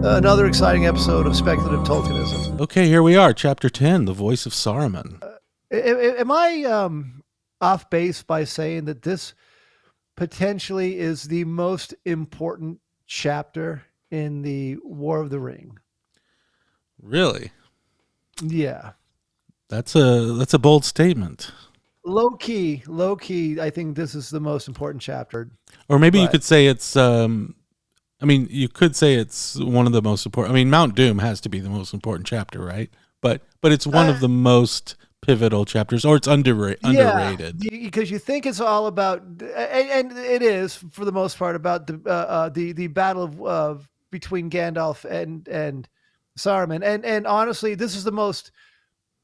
Another exciting episode of Speculative Tolkienism. Okay, here we are, Chapter 10, The Voice of Saruman. Am I off base by saying that this potentially is the most important chapter in the War of the Ring? Really? Yeah. That's a bold statement. Low key, I think this is the most important chapter. Or maybe you could say it's you could say it's one of the most important. I mean, Mount Doom has to be the most important chapter, right? But it's one of the most pivotal chapters, or it's underrated. Because you think it's all about, and it is for the most part about the battle of between Gandalf and Saruman, and honestly, this is the most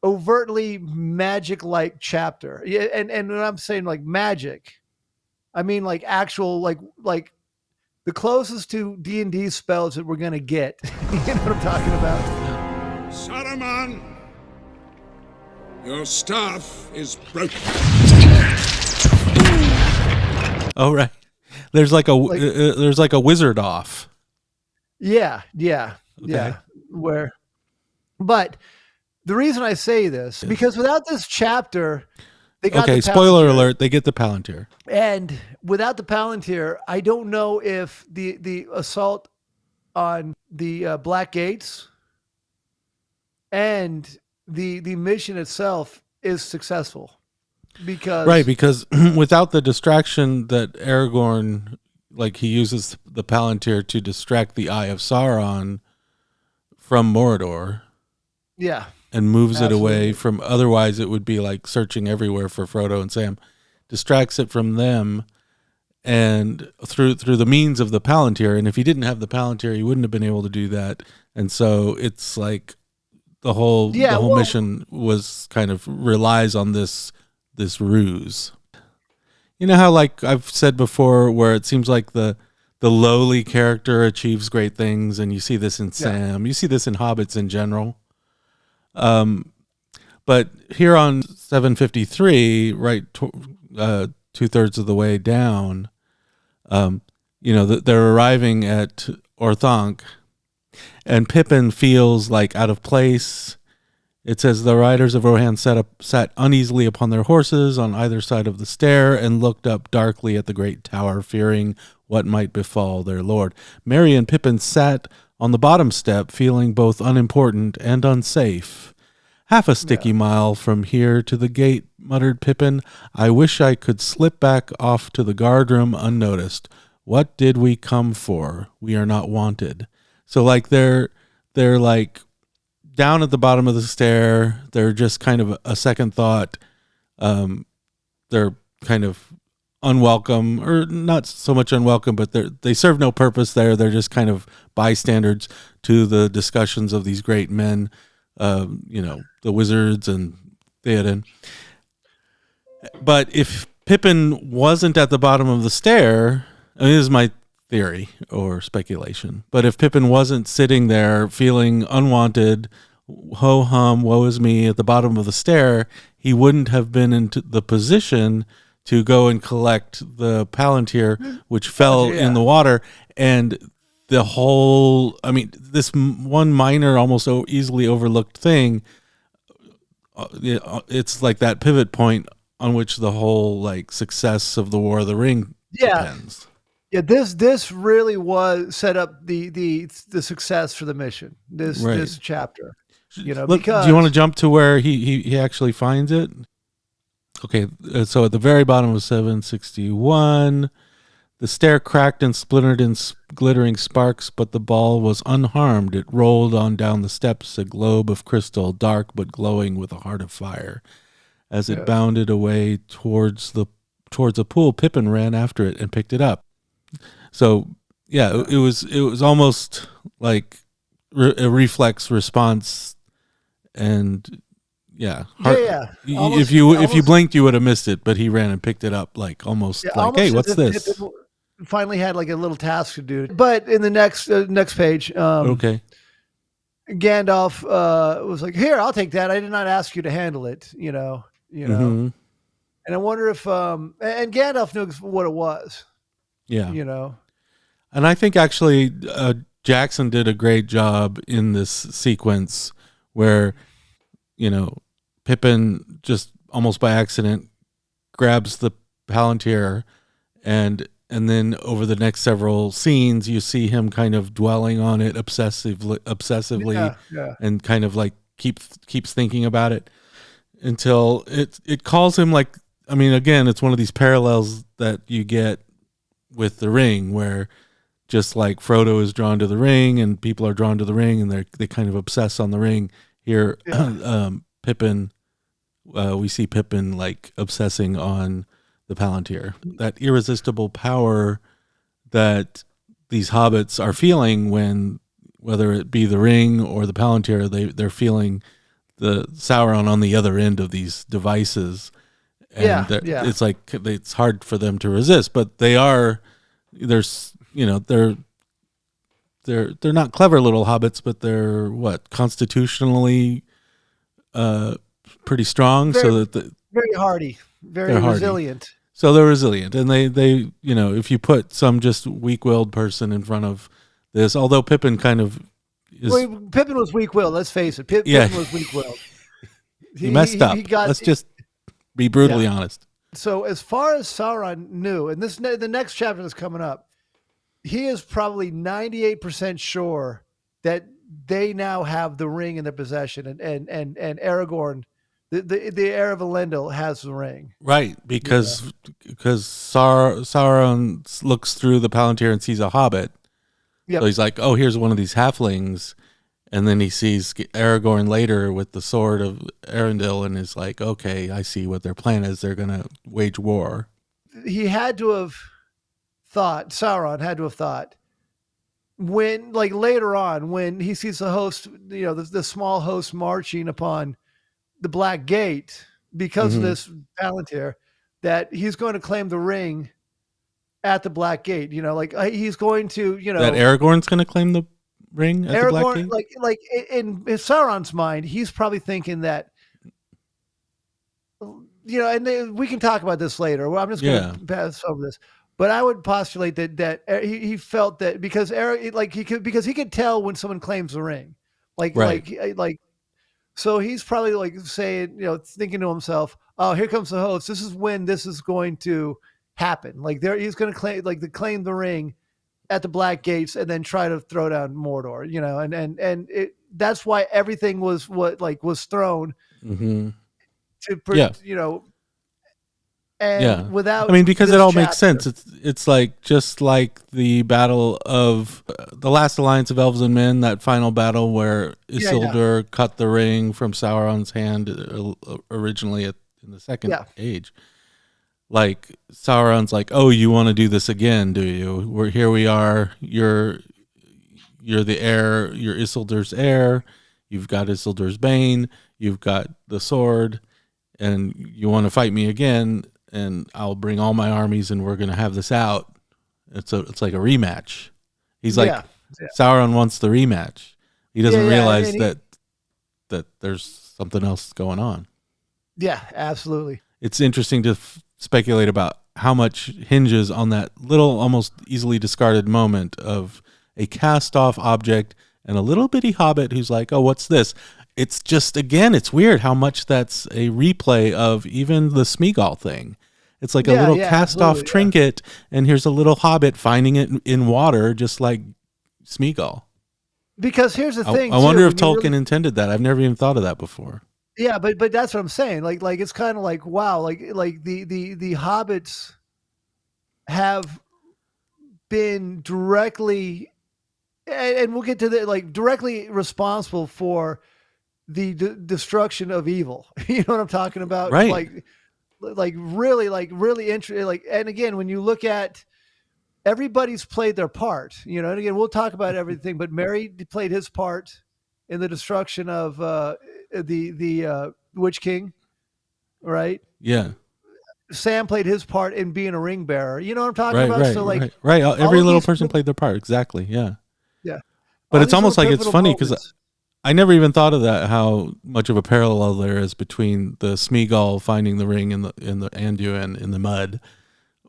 overtly magic-like chapter. Yeah, and when I'm saying like magic, I mean like actual like the closest to D&D spells that we're gonna get. You know what I'm talking about? Saruman, your staff is broken. Oh right, there's like a wizard off. Yeah. Okay. But the reason I say this, because without this chapter, they got okay, the spoiler Palantir. alert, they get the Palantir. And without the Palantir, I don't know if the assault on the Black Gates and the mission itself is successful. Because without the distraction that Aragorn, like he uses the Palantir to distract the Eye of Sauron from Mordor. Yeah. And moves Absolutely. it away from, otherwise it would be like searching everywhere for Frodo and Sam. Distracts it from them and through the means of the Palantir. And if he didn't have the Palantir, he wouldn't have been able to do that. And so it's like the whole mission was kind of relies on this ruse. You know how, like I've said before, where it seems like the lowly character achieves great things, and you see this in Sam, you see this in hobbits in general. But here on 753, right, 2/3 of the way down, they're arriving at Orthanc, and Pippin feels like out of place. It says the riders of Rohan sat uneasily upon their horses on either side of the stair and looked up darkly at the great tower, fearing what might befall their lord. Merry and Pippin sat on the bottom step, feeling both unimportant and unsafe. "Half a sticky mile from here to the gate," muttered Pippin. "I wish I could slip back off to the guardroom unnoticed. What did we come for? We are not wanted." So like they're like down at the bottom of the stair. They're just kind of a second thought. They're kind of unwelcome, or not so much unwelcome, but they serve no purpose there. They're just kind of bystanders to the discussions of these great men, the wizards and Theoden. But if Pippin wasn't at the bottom of the stair, I mean, this is my theory or speculation, but if Pippin wasn't sitting there feeling unwanted, ho hum, woe is me at the bottom of the stair, he wouldn't have been into the position to go and collect the Palantir, which fell in the water. And the whole, I mean, this one minor, almost so easily overlooked thing, it's like that pivot point on which the whole like success of the War of the Ring depends. Yeah, this really was set up the success for the mission. This chapter, because do you want to jump to where he actually finds it? Okay, so at the very bottom of 761, the stair cracked and splintered in glittering sparks, but the ball was unharmed. It rolled on down the steps, a globe of crystal, dark but glowing with a heart of fire. As it bounded away towards a pool, Pippin ran after it and picked it up. So, it was almost like a reflex response, and if you blinked, you would have missed it. But he ran and picked it up, like almost like, "Hey, what's this?" Pippin finally had like a little task to do. But in the next page, Gandalf was like, "Here, I'll take that. I did not ask you to handle it." And I wonder if and Gandalf knew what it was. Yeah. And I think actually Jackson did a great job in this sequence where, Pippin just almost by accident grabs the Palantir, and then over the next several scenes, you see him kind of dwelling on it obsessively, and kind of like keeps thinking about it until it calls him like, I mean, again, it's one of these parallels that you get with the ring, where just like Frodo is drawn to the ring and people are drawn to the ring and they kind of obsess on the ring. Here, Pippin, we see Pippin like obsessing on the Palantir, that irresistible power that these hobbits are feeling when, whether it be the ring or the Palantir, they're feeling the Sauron on the other end of these devices. And it's like, it's hard for them to resist, but they're not clever little hobbits, but they're constitutionally pretty strong, so that very hardy, very resilient. So they're resilient, and they if you put some just weak-willed person in front of this, although Pippin kind of is, Pippin was weak-willed. Let's face it, Pippin was weak-willed. He messed up. Let's just be brutally honest. So as far as Sauron knew, and the next chapter that's coming up, he is probably 98% sure that they now have the ring in their possession, and Aragorn, the heir of Elendil, has the ring. Right, because Sauron looks through the Palantir and sees a hobbit. Yep. So he's like, oh, here's one of these halflings. And then he sees Aragorn later with the sword of Arendelle and is like, okay, I see what their plan is. They're going to wage war. He had to have thought, Sauron had to have thought, when, like later on, when he sees the host, the small host marching upon the Black Gate because of this Palantir, that he's going to claim the ring at the Black Gate. He's going to, that Aragorn's going to claim the ring at the Black Gate? Like in Sauron's mind, he's probably thinking that, and we can talk about this later. Well, I'm just going to pass over this. But I would postulate that he felt that because he could tell when someone claims the ring, so he's probably like saying, thinking to himself, "Oh, here comes the host. This is when this is going to happen. Like he's going to claim the ring at the Black Gates and then try to throw down Mordor, and that's why everything was thrown to And without, I mean, because it all makes sense. It's like just like the battle of the last alliance of elves and men, that final battle where Isildur cut the ring from Sauron's hand originally in the second age. Like Sauron's like, oh, you want to do this again, do you? Here we are. You're the heir. You're Isildur's heir. You've got Isildur's bane. You've got the sword, and you want to fight me again. And I'll bring all my armies, and we're going to have this out. It's like a rematch. He's like, Sauron wants the rematch. He doesn't realize that there's something else going on. Yeah, absolutely. It's interesting to speculate about how much hinges on that little, almost easily discarded moment of a cast-off object and a little bitty hobbit who's like, oh, what's this? It's just, again, it's weird how much that's a replay of even the Smeagol thing. It's like a little cast-off trinket, and here's a little hobbit finding it in water, just like Smeagol. Because here's the thing. I wonder if Tolkien intended that. I've never even thought of that before. Yeah, but that's what I'm saying. Like it's kind of like, wow, like the hobbits have been directly, and we'll get to directly responsible for the destruction of evil. You know what I'm talking about? Right. Really interesting. And again, when you look at, everybody's played their part, and again, we'll talk about everything, but Merry played his part in the destruction of the Witch King, right? Yeah. Sam played his part in being a ring bearer. You know what I'm talking about? Right. Every little person played their part. Exactly. Yeah. Yeah. But it's almost like, it's funny because I never even thought of that, how much of a parallel there is between the Smeagol finding the ring in the Anduin in the mud.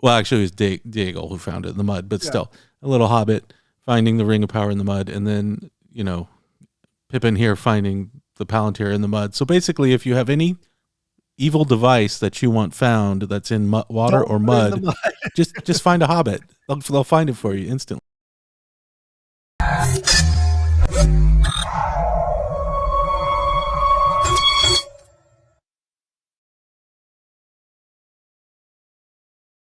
Well, actually, it was Daegel who found it in the mud, but still, a little hobbit finding the Ring of Power in the mud, and then, you know, Pippin here finding the Palantir in the mud. So basically, if you have any evil device that you want found that's in water Don't or put it in mud, the mud. just find a hobbit. They'll find it for you instantly.